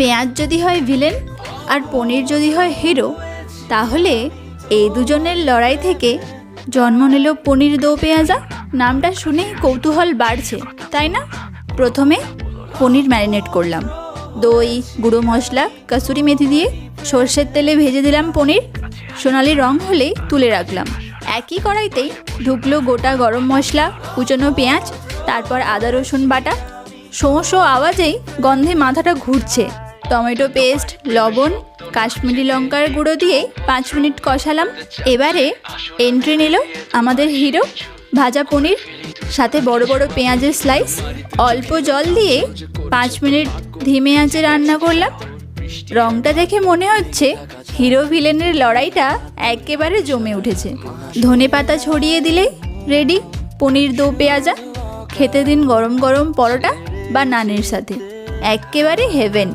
পেঁয়াজ যদি হয় ভিলেন আর পনির যদি হয় হিরো, তাহলে এই দুজনের লড়াই থেকে জন্ম নিল পনির দো পেঁয়াজা। নামটা শুনেই কৌতূহল বাড়ছে, তাই না? প্রথমে পনির ম্যারিনেট করলাম, দই, গুঁড়ো মশলা, কসুরি মেথি দিয়ে সর্ষের তেলে ভেজে দিলাম পনির। সোনালি রং হলেই তুলে রাখলাম। একই কড়াইতেই ঢুকলো গোটা গরম মশলা, কুচনো পেঁয়াজ, তারপর আদা রসুন বাটা। শোঁ শোঁ আওয়াজেই গন্ধে মাথাটা ঘুরছে। টমেটো পেস্ট, লবণ, কাশ্মীরি লঙ্কার গুঁড়ো দিয়ে 5 মিনিট কষালাম। এবারে এন্ট্রি নিল আমাদের হিরো, ভাজা পনির, সাথে বড় বড় পেঁয়াজের স্লাইস। অল্প জল দিয়ে 5 মিনিট ধিমে আঁচে রান্না করলাম। রংটা দেখে মনে হচ্ছে হিরো ভিলেনের লড়াইটা একেবারে জমে উঠেছে। ধনেপাতা ছড়িয়ে দিলেই রেডি পনির দো পেঁয়াজা। খেতে দিন গরম গরম পরোটা বা নানের সাথে, একেবারে হেভেন।